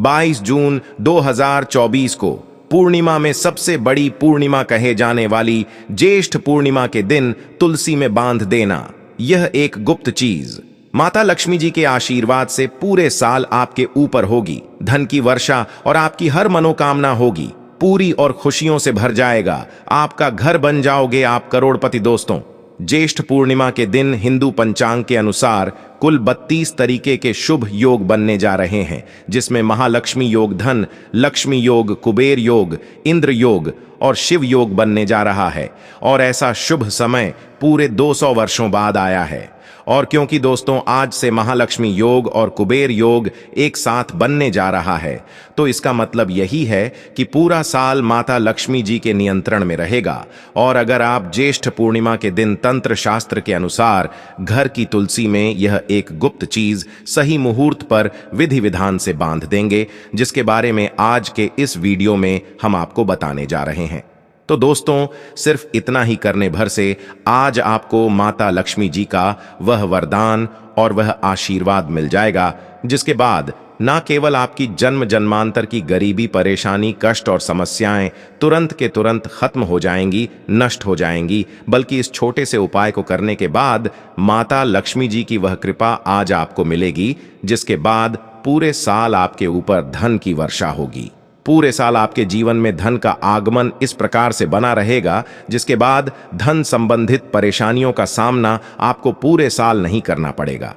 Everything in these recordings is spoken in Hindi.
22 जून 2024 को पूर्णिमा में सबसे बड़ी पूर्णिमा कहे जाने वाली ज्येष्ठ पूर्णिमा के दिन तुलसी में बांध देना, यह एक गुप्त चीज माता लक्ष्मी जी के आशीर्वाद से पूरे साल आपके ऊपर होगी। धन की वर्षा और आपकी हर मनोकामना होगी पूरी और खुशियों से भर जाएगा। आपका घर बन जाओगे आप करोड़पति। दोस्तों, ज्येष्ठ पूर्णिमा के दिन हिंदू पंचांग के अनुसार कुल 32 तरीके के शुभ योग बनने जा रहे हैं, जिसमें महालक्ष्मी योग, धन लक्ष्मी योग, कुबेर योग, इंद्र योग और शिव योग बनने जा रहा है। और ऐसा शुभ समय पूरे 200 वर्षों बाद आया है। और क्योंकि दोस्तों आज से महालक्ष्मी योग और कुबेर योग एक साथ बनने जा रहा है, तो इसका मतलब यही है कि पूरा साल माता लक्ष्मी जी के नियंत्रण में रहेगा। और अगर आप ज्येष्ठ पूर्णिमा के दिन तंत्र शास्त्र के अनुसार घर की तुलसी में यह एक गुप्त चीज सही मुहूर्त पर विधि विधान से बांध देंगे, जिसके बारे में आज के इस वीडियो में हम आपको बताने जा रहे हैं। तो दोस्तों, सिर्फ इतना ही करने भर से आज आपको माता लक्ष्मी जी का वह वरदान और वह आशीर्वाद मिल जाएगा, जिसके बाद ना केवल आपकी जन्म जन्मांतर की गरीबी, परेशानी, कष्ट और समस्याएं तुरंत के तुरंत खत्म हो जाएंगी, नष्ट हो जाएंगी, बल्कि इस छोटे से उपाय को करने के बाद माता लक्ष्मी जी की वह कृपा आज आपको मिलेगी, जिसके बाद पूरे साल आपके ऊपर धन की वर्षा होगी। पूरे साल आपके जीवन में धन का आगमन इस प्रकार से बना रहेगा, जिसके बाद धन संबंधित परेशानियों का सामना आपको पूरे साल नहीं करना पड़ेगा।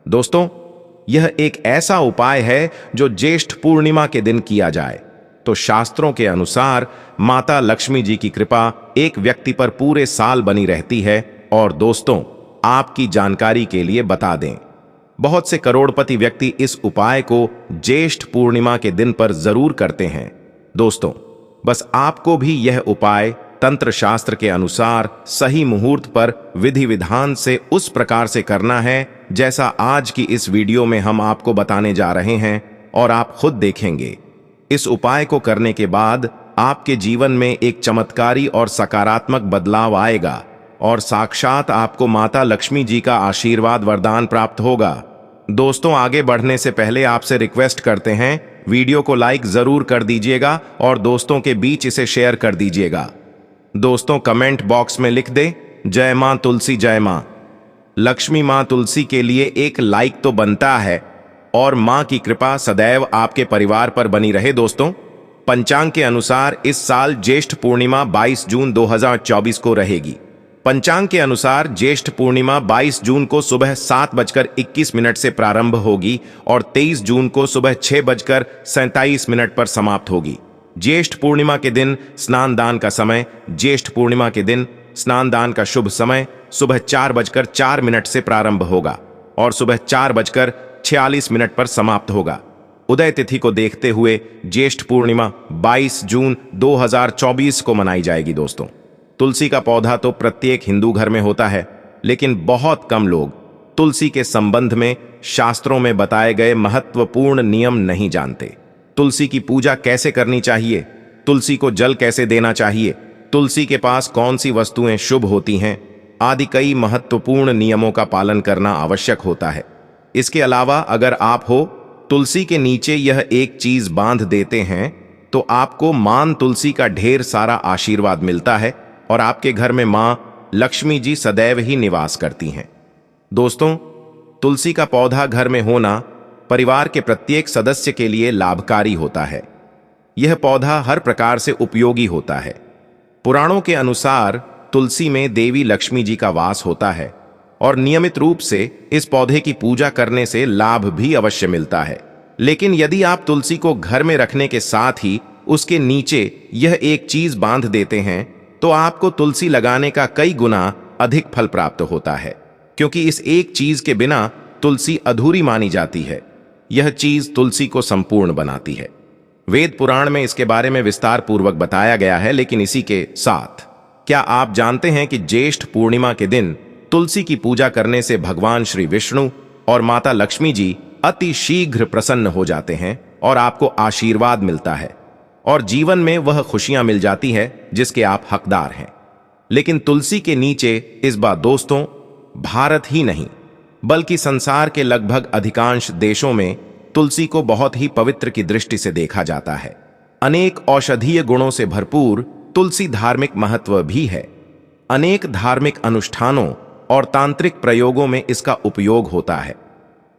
दोस्तों, यह एक ऐसा उपाय है जो ज्येष्ठ पूर्णिमा के दिन किया जाए तो शास्त्रों के अनुसार माता लक्ष्मी जी की कृपा एक व्यक्ति पर पूरे साल बनी रहती है। और दोस्तों, आपकी जानकारी के लिए बता दें, बहुत से करोड़पति व्यक्ति इस उपाय को ज्येष्ठ पूर्णिमा के दिन पर जरूर करते हैं। दोस्तों, बस आपको भी यह उपाय तंत्र शास्त्र के अनुसार सही मुहूर्त पर विधि विधान से उस प्रकार से करना है जैसा आज की इस वीडियो में हम आपको बताने जा रहे हैं, और आप खुद देखेंगे। इस उपाय को करने के बाद आपके जीवन में एक चमत्कारी और सकारात्मक बदलाव आएगा और साक्षात आपको माता लक्ष्मी जी का आशीर्वाद वरदान प्राप्त होगा। दोस्तों, आगे बढ़ने से पहले आपसे रिक्वेस्ट करते हैं, वीडियो को लाइक जरूर कर दीजिएगा और दोस्तों के बीच इसे शेयर कर दीजिएगा। दोस्तों, कमेंट बॉक्स में लिख दे, जय मां तुलसी, जय मां लक्ष्मी। मां तुलसी के लिए एक लाइक तो बनता है और मां की कृपा सदैव आपके परिवार पर बनी रहे। दोस्तों, पंचांग के अनुसार इस साल ज्येष्ठ पूर्णिमा 22 जून 2024 को रहेगी। पंचांग के अनुसार ज्येष्ठ पूर्णिमा 22 जून को सुबह 7:21 से प्रारंभ होगी और 23 जून को सुबह 6:47 पर समाप्त होगी। ज्येष्ठ पूर्णिमा के दिन स्नान दान का समय, ज्येष्ठ पूर्णिमा के दिन स्नान दान का शुभ समय सुबह 4:04 से प्रारंभ होगा और सुबह 4:46 पर समाप्त होगा। उदय तिथि को देखते हुए ज्येष्ठ पूर्णिमा 22 जून 2024 को मनाई जाएगी। दोस्तों, तुलसी का पौधा तो प्रत्येक हिंदू घर में होता है, लेकिन बहुत कम लोग तुलसी के संबंध में शास्त्रों में बताए गए महत्वपूर्ण नियम नहीं जानते। तुलसी की पूजा कैसे करनी चाहिए, तुलसी को जल कैसे देना चाहिए, तुलसी के पास कौन सी वस्तुएं शुभ होती हैं आदि कई महत्वपूर्ण नियमों का पालन करना आवश्यक होता है। इसके अलावा अगर आप हो तुलसी के नीचे यह एक चीज बांध देते हैं तो आपको मां तुलसी का ढेर सारा आशीर्वाद मिलता है और आपके घर में मां लक्ष्मी जी सदैव ही निवास करती हैं। दोस्तों, तुलसी का पौधा घर में होना परिवार के प्रत्येक सदस्य के लिए लाभकारी होता है। यह पौधा हर प्रकार से उपयोगी होता है। पुराणों के अनुसार तुलसी में देवी लक्ष्मी जी का वास होता है और नियमित रूप से इस पौधे की पूजा करने से लाभ भी अवश्य मिलता है। लेकिन यदि आप तुलसी को घर में रखने के साथ ही उसके नीचे यह एक चीज बांध देते हैं तो आपको तुलसी लगाने का कई गुना अधिक फल प्राप्त होता है, क्योंकि इस एक चीज के बिना तुलसी अधूरी मानी जाती है। यह चीज तुलसी को संपूर्ण बनाती है। वेद पुराण में इसके बारे में विस्तार पूर्वक बताया गया है। लेकिन इसी के साथ क्या आप जानते हैं कि ज्येष्ठ पूर्णिमा के दिन तुलसी की पूजा करने से भगवान श्री विष्णु और माता लक्ष्मी जी अति शीघ्र प्रसन्न हो जाते हैं और आपको आशीर्वाद मिलता है और जीवन में वह खुशियां मिल जाती है जिसके आप हकदार हैं। लेकिन तुलसी के नीचे इस बार दोस्तों, भारत ही नहीं बल्कि संसार के लगभग अधिकांश देशों में तुलसी को बहुत ही पवित्र की दृष्टि से देखा जाता है। अनेक औषधीय गुणों से भरपूर तुलसी धार्मिक महत्व भी है। अनेक धार्मिक अनुष्ठानों और तांत्रिक प्रयोगों में इसका उपयोग होता है।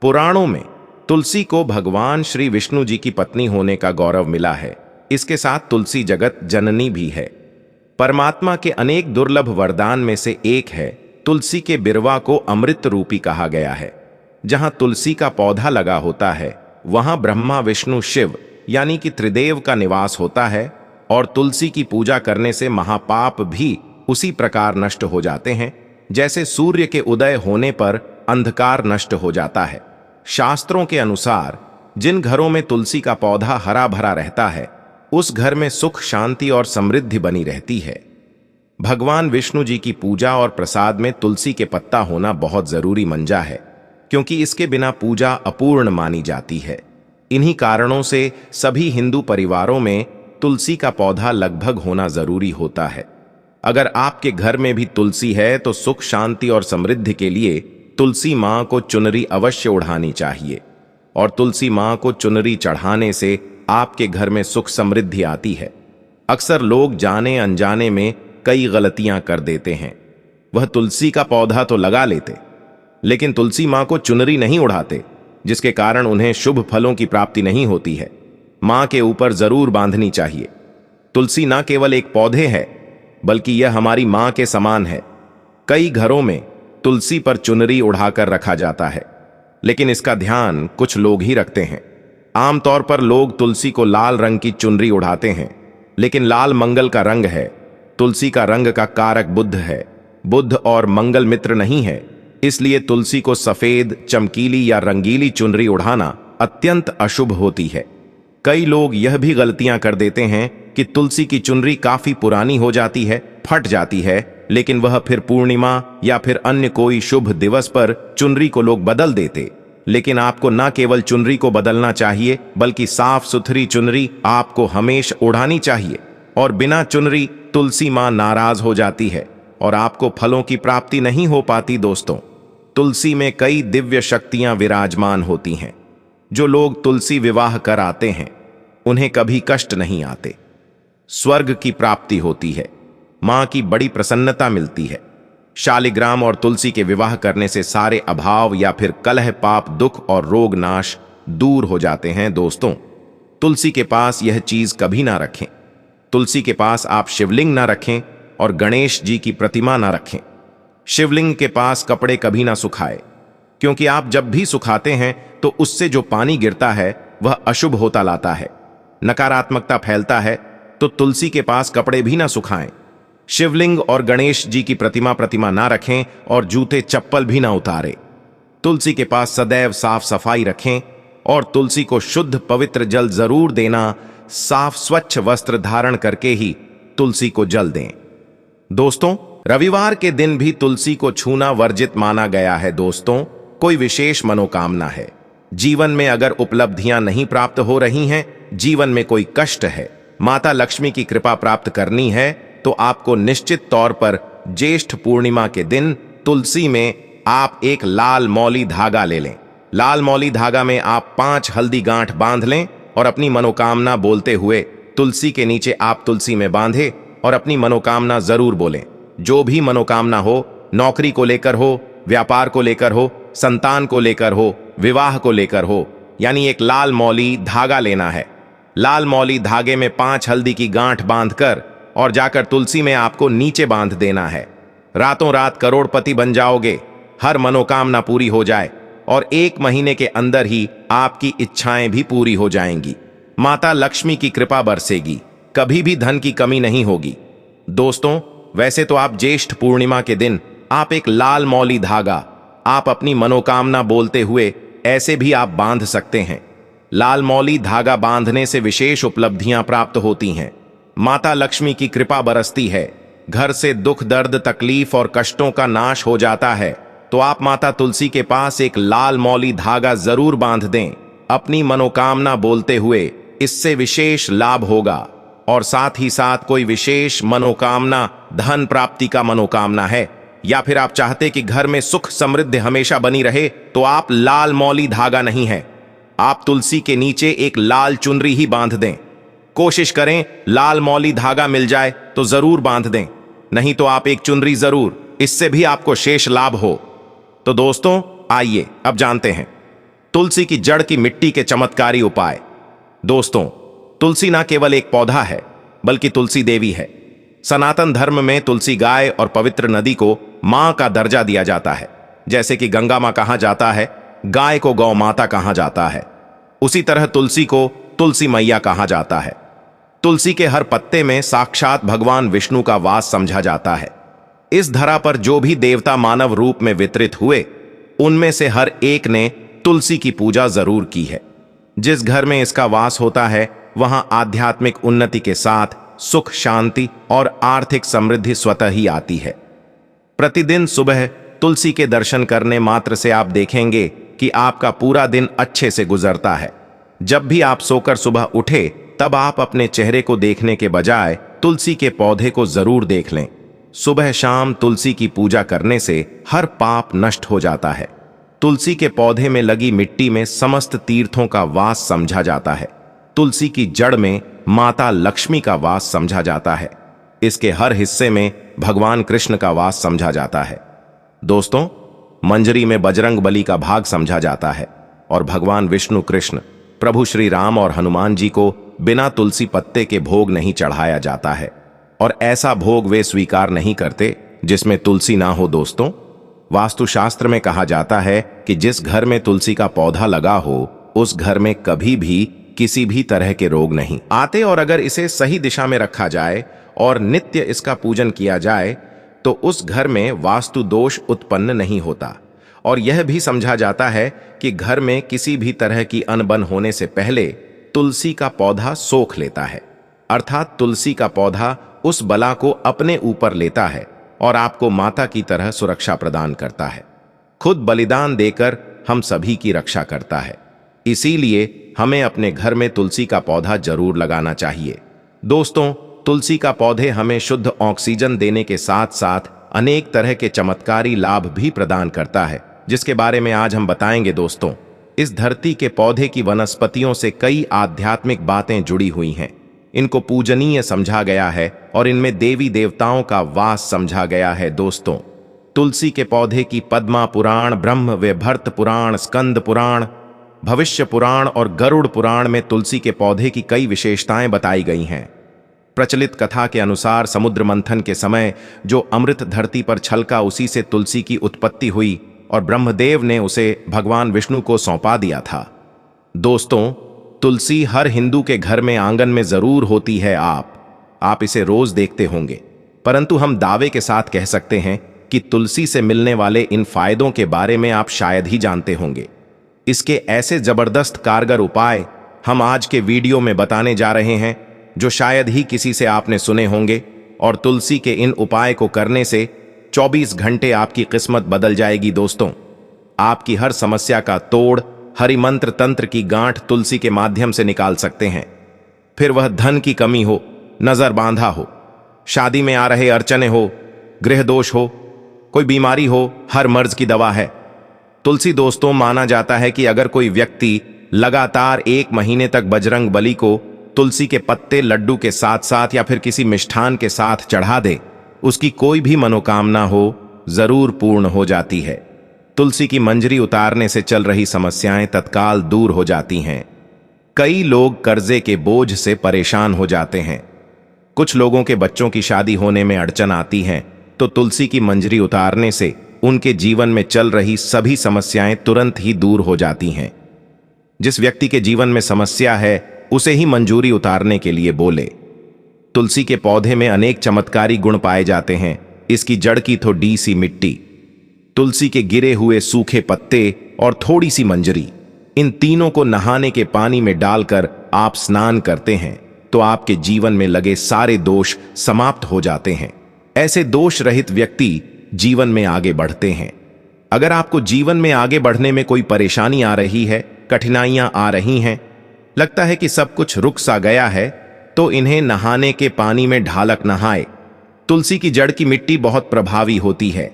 पुराणों में तुलसी को भगवान श्री विष्णु जी की पत्नी होने का गौरव मिला है। इसके साथ तुलसी जगत जननी भी है। परमात्मा के अनेक दुर्लभ वरदान में से एक है तुलसी के बिरवा को अमृत रूपी कहा गया है। जहां तुलसी का पौधा लगा होता है वहां ब्रह्मा विष्णु शिव यानी कि त्रिदेव का निवास होता है और तुलसी की पूजा करने से महापाप भी उसी प्रकार नष्ट हो जाते हैं जैसे सूर्य के उदय होने पर अंधकार नष्ट हो जाता है। शास्त्रों के अनुसार जिन घरों में तुलसी का पौधा हरा भरा रहता है उस घर में सुख शांति और समृद्धि बनी रहती है। भगवान विष्णु जी की पूजा और प्रसाद में तुलसी के पत्ता होना बहुत जरूरी मंजा है, क्योंकि इसके बिना पूजा अपूर्ण मानी जाती है। इन्हीं कारणों से सभी हिंदू परिवारों में तुलसी का पौधा लगभग होना जरूरी होता है। अगर आपके घर में भी तुलसी है तो सुख शांति और समृद्धि के लिए तुलसी मां को चुनरी अवश्य ओढ़ानी चाहिए, और तुलसी मां को चुनरी चढ़ाने से आपके घर में सुख समृद्धि आती है। अक्सर लोग जाने अनजाने में कई गलतियां कर देते हैं। वह तुलसी का पौधा तो लगा लेते लेकिन तुलसी मां को चुनरी नहीं उड़ाते, जिसके कारण उन्हें शुभ फलों की प्राप्ति नहीं होती है। मां के ऊपर जरूर बांधनी चाहिए। तुलसी न केवल एक पौधे है बल्कि यह हमारी मां के समान है। कई घरों में तुलसी पर चुनरी उड़ाकर रखा जाता है, लेकिन इसका ध्यान कुछ लोग ही रखते हैं। आमतौर पर लोग तुलसी को लाल रंग की चुनरी उड़ाते हैं, लेकिन लाल मंगल का रंग है। तुलसी का रंग का कारक बुध है। बुध और मंगल मित्र नहीं है, इसलिए तुलसी को सफेद, चमकीली या रंगीली चुनरी उड़ाना अत्यंत अशुभ होती है। कई लोग यह भी गलतियां कर देते हैं कि तुलसी की चुनरी काफी पुरानी हो जाती है, फट जाती है, लेकिन वह फिर पूर्णिमा या फिर अन्य कोई शुभ दिवस पर चुनरी को लोग बदल देते। लेकिन आपको न केवल चुनरी को बदलना चाहिए बल्कि साफ सुथरी चुनरी आपको हमेशा ओढ़ानी चाहिए, और बिना चुनरी तुलसी मां नाराज हो जाती है और आपको फलों की प्राप्ति नहीं हो पाती। दोस्तों, तुलसी में कई दिव्य शक्तियां विराजमान होती हैं। जो लोग तुलसी विवाह कर आते हैं उन्हें कभी कष्ट नहीं आते। स्वर्ग की प्राप्ति होती है, मां की बड़ी प्रसन्नता मिलती है। शालिग्राम और तुलसी के विवाह करने से सारे अभाव या फिर कलह, पाप, दुख और रोग नाश दूर हो जाते हैं। दोस्तों, तुलसी के पास यह चीज कभी ना रखें। तुलसी के पास आप शिवलिंग ना रखें और गणेश जी की प्रतिमा ना रखें। शिवलिंग के पास कपड़े कभी ना सुखाए, क्योंकि आप जब भी सुखाते हैं तो उससे जो पानी गिरता है वह अशुभ होता लाता है, नकारात्मकता फैलता है। तो तुलसी के पास कपड़े भी ना सुखाएं। शिवलिंग और गणेश जी की प्रतिमा ना रखें और जूते चप्पल भी ना उतारें। तुलसी के पास सदैव साफ सफाई रखें और तुलसी को शुद्ध पवित्र जल जरूर देना। साफ स्वच्छ वस्त्र धारण करके ही तुलसी को जल दें। दोस्तों, रविवार के दिन भी तुलसी को छूना वर्जित माना गया है। दोस्तों, कोई विशेष मनोकामना है, जीवन में अगर उपलब्धियां नहीं प्राप्त हो रही हैं, जीवन में कोई कष्ट है, माता लक्ष्मी की कृपा प्राप्त करनी है, तो आपको निश्चित तौर पर ज्येष्ठ पूर्णिमा के दिन तुलसी में आप एक लाल मौली धागा ले लें। लाल मौली धागा में आप 5 हल्दी गांठ बांध लें और अपनी मनोकामना बोलते हुए तुलसी के नीचे आप तुलसी में बांधे और अपनी मनोकामना जरूर बोलें। जो भी मनोकामना हो, नौकरी को लेकर हो, व्यापार को लेकर हो, संतान को लेकर हो, विवाह को लेकर हो, यानी एक लाल मौली धागा लेना है। लाल मौली धागे में 5 हल्दी की गांठ बांधकर और जाकर तुलसी में आपको नीचे बांध देना है। रातों रात करोड़पति बन जाओगे, हर मनोकामना पूरी हो जाए और 1 महीने के अंदर ही आपकी इच्छाएं भी पूरी हो जाएंगी। माता लक्ष्मी की कृपा बरसेगी, कभी भी धन की कमी नहीं होगी। दोस्तों, वैसे तो आप ज्येष्ठ पूर्णिमा के दिन आप एक लाल मौली धागा आप अपनी मनोकामना बोलते हुए ऐसे भी आप बांध सकते हैं। लाल मौली धागा बांधने से विशेष उपलब्धियां प्राप्त होती हैं। माता लक्ष्मी की कृपा बरसती है, घर से दुख दर्द तकलीफ और कष्टों का नाश हो जाता है। तो आप माता तुलसी के पास एक लाल मौली धागा जरूर बांध दें अपनी मनोकामना बोलते हुए। इससे विशेष लाभ होगा। और साथ ही साथ कोई विशेष मनोकामना, धन प्राप्ति का मनोकामना है, या फिर आप चाहते कि घर में सुख समृद्धि हमेशा बनी रहे, तो आप लाल मौली धागा नहीं है, आप तुलसी के नीचे एक लाल चुनरी ही बांध दें। कोशिश करें लाल मौली धागा मिल जाए तो जरूर बांध दें, नहीं तो आप एक चुनरी जरूर, इससे भी आपको शेष लाभ हो। तो दोस्तों आइए अब जानते हैं तुलसी की जड़ की मिट्टी के चमत्कारी उपाय। दोस्तों, तुलसी ना केवल एक पौधा है बल्कि तुलसी देवी है। सनातन धर्म में तुलसी गाय और पवित्र नदी को मां का दर्जा दिया जाता है। जैसे कि गंगा मां कहा जाता है, गाय को गौ माता कहा जाता है, उसी तरह तुलसी को तुलसी मैया कहा जाता है। तुलसी के हर पत्ते में साक्षात भगवान विष्णु का वास समझा जाता है। इस धरा पर जो भी देवता मानव रूप में वितरित हुए, उनमें से हर एक ने तुलसी की पूजा जरूर की है। जिस घर में इसका वास होता है वहां आध्यात्मिक उन्नति के साथ सुख, शांति और आर्थिक समृद्धि स्वतः ही आती है। प्रतिदिन सुबह तुलसी के दर्शन करने मात्र से आप देखेंगे कि आपका पूरा दिन अच्छे से गुजरता है। जब भी आप सोकर सुबह उठे तब आप अपने चेहरे को देखने के बजाय तुलसी के पौधे को जरूर देख लें। सुबह शाम तुलसी की पूजा करने से हर पाप नष्ट हो जाता है। तुलसी के पौधे में लगी मिट्टी में समस्त तीर्थों का वास समझा जाता है। तुलसी की जड़ में माता लक्ष्मी का वास समझा जाता है। इसके हर हिस्से में भगवान कृष्ण का वास समझा जाता है। दोस्तों, मंजरी में बजरंग बली का भाग समझा जाता है और भगवान विष्णु, कृष्ण, प्रभु श्री राम और हनुमान जी को बिना तुलसी पत्ते के भोग नहीं चढ़ाया जाता है और ऐसा भोग वे स्वीकार नहीं करते जिसमें तुलसी ना हो। दोस्तों, वास्तुशास्त्र में कहा जाता है कि जिस घर में तुलसी का पौधा लगा हो उस घर में कभी भी किसी भी तरह के रोग नहीं आते, और अगर इसे सही दिशा में रखा जाए और नित्य इसका पूजन किया जाए तो उस घर में वास्तु दोष उत्पन्न नहीं होता। और यह भी समझा जाता है कि घर में किसी भी तरह की अनबन होने से पहले तुलसी का पौधा सोख लेता है, अर्थात तुलसी का पौधा उस बला को अपने ऊपर लेता है और आपको माता की तरह सुरक्षा प्रदान करता है। खुद बलिदान देकर हम सभी की रक्षा करता है। इसीलिए हमें अपने घर में तुलसी का पौधा जरूर लगाना चाहिए। दोस्तों, तुलसी का पौधे हमें शुद्ध ऑक्सीजन देने के साथ साथ अनेक तरह के चमत्कारी लाभ भी प्रदान करता है, जिसके बारे में आज हम बताएंगे। दोस्तों, इस धरती के पौधे की वनस्पतियों से कई आध्यात्मिक बातें जुड़ी हुई हैं। इनको पूजनीय समझा गया है और इनमें देवी देवताओं का वास समझा गया है। दोस्तों, तुलसी के पौधे की पद्मा पुराण, ब्रह्म व भरत पुराण, स्कंद पुराण, भविष्य पुराण और गरुड़ पुराण में तुलसी के पौधे की कई विशेषताएं बताई गई हैं। प्रचलित कथा के अनुसार समुद्र मंथन के समय जो अमृत धरती पर छलका, उसी से तुलसी की उत्पत्ति हुई और ब्रह्मदेव ने उसे भगवान विष्णु को सौंपा दिया था। दोस्तों, तुलसी हर हिंदू के घर में आंगन में जरूर होती है। आप इसे रोज देखते होंगे, परंतु हम दावे के साथ कह सकते हैं कि तुलसी से मिलने वाले इन फायदों के बारे में आप शायद ही जानते होंगे। इसके ऐसे जबरदस्त कारगर उपाय हम आज के वीडियो में बताने जा रहे हैं जो शायद ही किसी से आपने सुने होंगे, और तुलसी के इन उपाय को करने से 24 घंटे आपकी किस्मत बदल जाएगी। दोस्तों, आपकी हर समस्या का तोड़ हरि मंत्र तंत्र की गांठ तुलसी के माध्यम से निकाल सकते हैं। फिर वह धन की कमी हो, नजर बांधा हो, शादी में आ रहे अड़चने हो, गृह दोष हो, कोई बीमारी हो, हर मर्ज की दवा है तुलसी। दोस्तों, माना जाता है कि अगर कोई व्यक्ति लगातार 1 महीने तक बजरंग बली को तुलसी के पत्ते लड्डू के साथ साथ या फिर किसी मिष्ठान के साथ चढ़ा दे, उसकी कोई भी मनोकामना हो जरूर पूर्ण हो जाती है। तुलसी की मंजरी उतारने से चल रही समस्याएं तत्काल दूर हो जाती हैं। कई लोग कर्जे के बोझ से परेशान हो जाते हैं। कुछ लोगों के बच्चों की शादी होने में अड़चन आती है, तो तुलसी की मंजरी उतारने से उनके जीवन में चल रही सभी समस्याएं तुरंत ही दूर हो जाती हैं। जिस व्यक्ति के जीवन में समस्या है उसे ही मंजूरी उतारने के लिए बोले। तुलसी के पौधे में अनेक चमत्कारी गुण पाए जाते हैं। इसकी जड़ की थोड़ी सी मिट्टी, तुलसी के गिरे हुए सूखे पत्ते और थोड़ी सी मंजरी, इन तीनों को नहाने के पानी में डालकर आप स्नान करते हैं तो आपके जीवन में लगे सारे दोष समाप्त हो जाते हैं। ऐसे दोष रहित व्यक्ति जीवन में आगे बढ़ते हैं। अगर आपको जीवन में आगे बढ़ने में कोई परेशानी आ रही है, कठिनाइयां आ रही हैं, लगता है कि सब कुछ रुक सा गया है, तो इन्हें नहाने के पानी में ढालक नहाए। तुलसी की जड़ की मिट्टी बहुत प्रभावी होती है।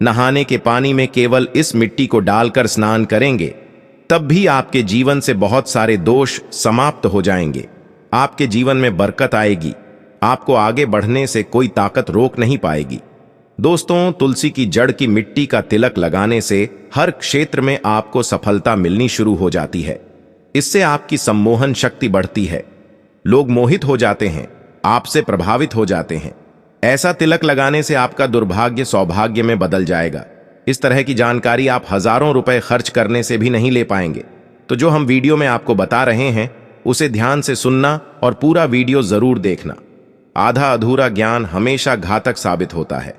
नहाने के पानी में केवल इस मिट्टी को डालकर स्नान करेंगे तब भी आपके जीवन से बहुत सारे दोष समाप्त हो जाएंगे। आपके जीवन में बरकत आएगी। आपको आगे बढ़ने से कोई ताकत रोक नहीं पाएगी। दोस्तों, तुलसी की जड़ की मिट्टी का तिलक लगाने से हर क्षेत्र में आपको सफलता मिलनी शुरू हो जाती है। इससे आपकी सम्मोहन शक्ति बढ़ती है। लोग मोहित हो जाते हैं, आपसे प्रभावित हो जाते हैं। ऐसा तिलक लगाने से आपका दुर्भाग्य सौभाग्य में बदल जाएगा। इस तरह की जानकारी आप हजारों रुपए खर्च करने से भी नहीं ले पाएंगे। तो जो हम वीडियो में आपको बता रहे हैं उसे ध्यान से सुनना और पूरा वीडियो जरूर देखना। आधा अधूरा ज्ञान हमेशा घातक साबित होता है।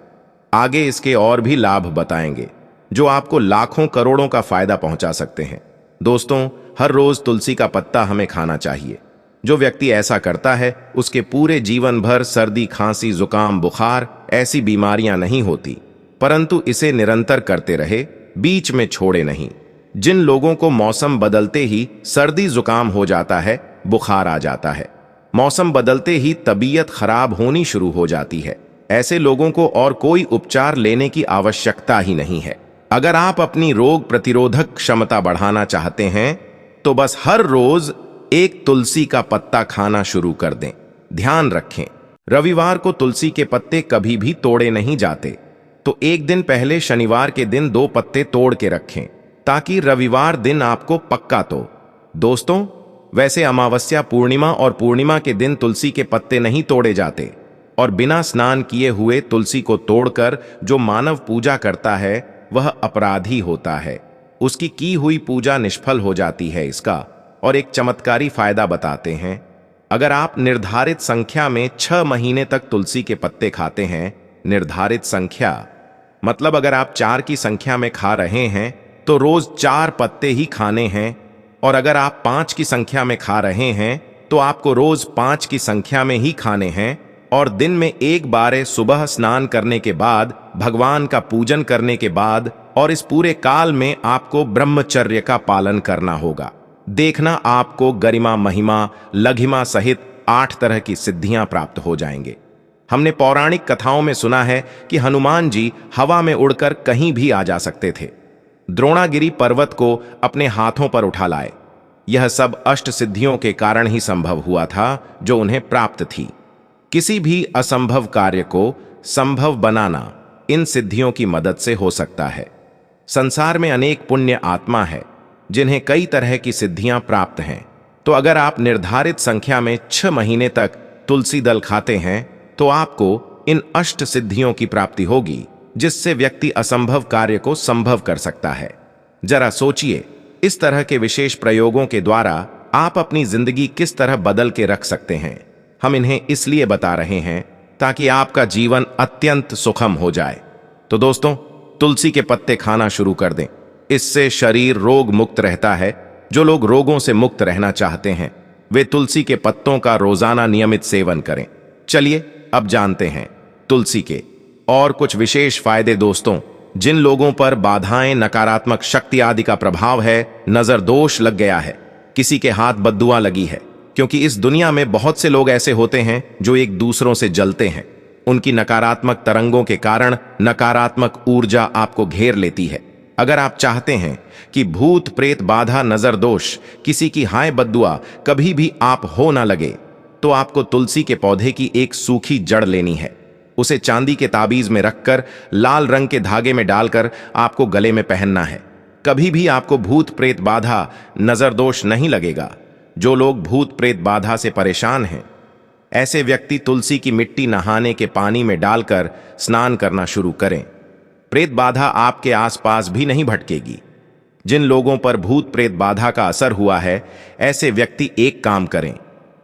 आगे इसके और भी लाभ बताएंगे जो आपको लाखों करोड़ों का फायदा पहुंचा सकते हैं। दोस्तों, हर रोज तुलसी का पत्ता हमें खाना चाहिए। जो व्यक्ति ऐसा करता है उसके पूरे जीवन भर सर्दी, खांसी, जुकाम, बुखार ऐसी बीमारियां नहीं होती, परंतु इसे निरंतर करते रहे, बीच में छोड़े नहीं। जिन लोगों को मौसम बदलते ही सर्दी जुकाम हो जाता है, बुखार आ जाता है, मौसम बदलते ही तबीयत खराब होनी शुरू हो जाती है, ऐसे लोगों को और कोई उपचार लेने की आवश्यकता ही नहीं है। अगर आप अपनी रोग प्रतिरोधक क्षमता बढ़ाना चाहते हैं तो बस हर रोज एक तुलसी का पत्ता खाना शुरू कर दें। ध्यान रखें, रविवार को तुलसी के पत्ते कभी भी तोड़े नहीं जाते, तो एक दिन पहले शनिवार के दिन 2 पत्ते तोड़ के रखें ताकि रविवार दिन आपको पक्का तो। दोस्तों, वैसे अमावस्या, पूर्णिमा और पूर्णिमा के दिन तुलसी के पत्ते नहीं तोड़े जाते और बिना स्नान किए हुए तुलसी को तोड़कर जो मानव पूजा करता है वह अपराधी होता है। उसकी की हुई पूजा निष्फल हो जाती है। इसका और एक चमत्कारी फायदा बताते हैं। अगर आप निर्धारित संख्या में 6 महीने तक तुलसी के पत्ते खाते हैं, निर्धारित संख्या मतलब अगर आप 4 की संख्या में खा रहे हैं तो रोज 4 पत्ते ही खाने हैं, और अगर आप 5 की संख्या में खा रहे हैं तो आपको रोज 5 की संख्या में ही खाने हैं, और दिन में एक बार सुबह स्नान करने के बाद, भगवान का पूजन करने के बाद, और इस पूरे काल में आपको ब्रह्मचर्य का पालन करना होगा। देखना, आपको गरिमा, महिमा, लघिमा सहित 8 तरह की सिद्धियां प्राप्त हो जाएंगे। हमने पौराणिक कथाओं में सुना है कि हनुमान जी हवा में उड़कर कहीं भी आ जा सकते थे, द्रोणागिरी पर्वत को अपने हाथों पर उठा लाए। यह सब अष्ट सिद्धियों के कारण ही संभव हुआ था जो उन्हें प्राप्त थी। किसी भी असंभव कार्य को संभव बनाना इन सिद्धियों की मदद से हो सकता है। संसार में अनेक पुण्य आत्मा है जिन्हें कई तरह की सिद्धियां प्राप्त हैं। तो अगर आप निर्धारित संख्या में 6 महीने तक तुलसी दल खाते हैं तो आपको इन अष्ट सिद्धियों की प्राप्ति होगी, जिससे व्यक्ति असंभव कार्य को संभव कर सकता है। जरा सोचिए, इस तरह के विशेष प्रयोगों के द्वारा आप अपनी जिंदगी किस तरह बदल के रख सकते हैं। हम इन्हें इसलिए बता रहे हैं ताकि आपका जीवन अत्यंत सुखम हो जाए। तो दोस्तों, तुलसी के पत्ते खाना शुरू कर दें। इससे शरीर रोग मुक्त रहता है। जो लोग रोगों से मुक्त रहना चाहते हैं वे तुलसी के पत्तों का रोजाना नियमित सेवन करें। चलिए अब जानते हैं तुलसी के और कुछ विशेष फायदे। दोस्तों, जिन लोगों पर बाधाएं, नकारात्मक शक्ति आदि का प्रभाव है, नजर दोष लग गया है, किसी के हाथ बद्दुआ लगी है, क्योंकि इस दुनिया में बहुत से लोग ऐसे होते हैं जो एक दूसरों से जलते हैं। उनकी नकारात्मक तरंगों के कारण नकारात्मक ऊर्जा आपको घेर लेती है। अगर आप चाहते हैं कि भूत प्रेत, बाधा, नजर दोष, किसी की हाय बद्दुआ कभी भी आप हो ना लगे, तो आपको तुलसी के पौधे की एक सूखी जड़ लेनी है। उसे चांदी के ताबीज में रखकर लाल रंग के धागे में डालकर आपको गले में पहनना है। कभी भी आपको भूत प्रेत, बाधा, नजर दोष नहीं लगेगा। जो लोग भूत प्रेत बाधा से परेशान हैं, ऐसे व्यक्ति तुलसी की मिट्टी नहाने के पानी में डालकर स्नान करना शुरू करें। प्रेत बाधा आपके आसपास भी नहीं भटकेगी। जिन लोगों पर भूत प्रेत बाधा का असर हुआ है, ऐसे व्यक्ति एक काम करें,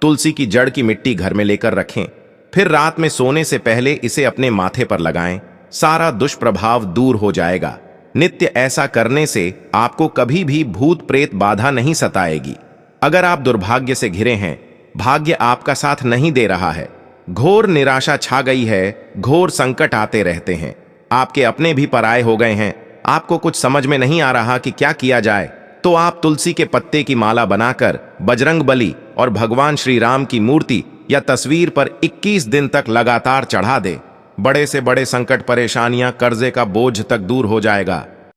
तुलसी की जड़ की मिट्टी घर में लेकर रखें, फिर रात में सोने से पहले इसे अपने माथे पर लगाएं। सारा दुष्प्रभाव दूर हो जाएगा। नित्य ऐसा करने से आपको कभी भी भूत प्रेत बाधा नहीं सताएगी। अगर आप दुर्भाग्य से घिरे हैं, भाग्य आपका साथ नहीं दे रहा है, घोर निराशा छा गई है, घोर संकट आते रहते हैं, आपके अपने भी पराये हो गए हैं, आपको कुछ समझ में नहीं आ रहा कि क्या किया जाए, तो आप तुलसी के पत्ते की माला बनाकर बजरंग बली और भगवान श्री राम की मूर्ति या तस्वीर पर 21 दिन तक लगातार चढ़ा दे। बड़े से बड़े संकट, परेशानियां, कर्जे का बोझ तक दूर हो जाएगा।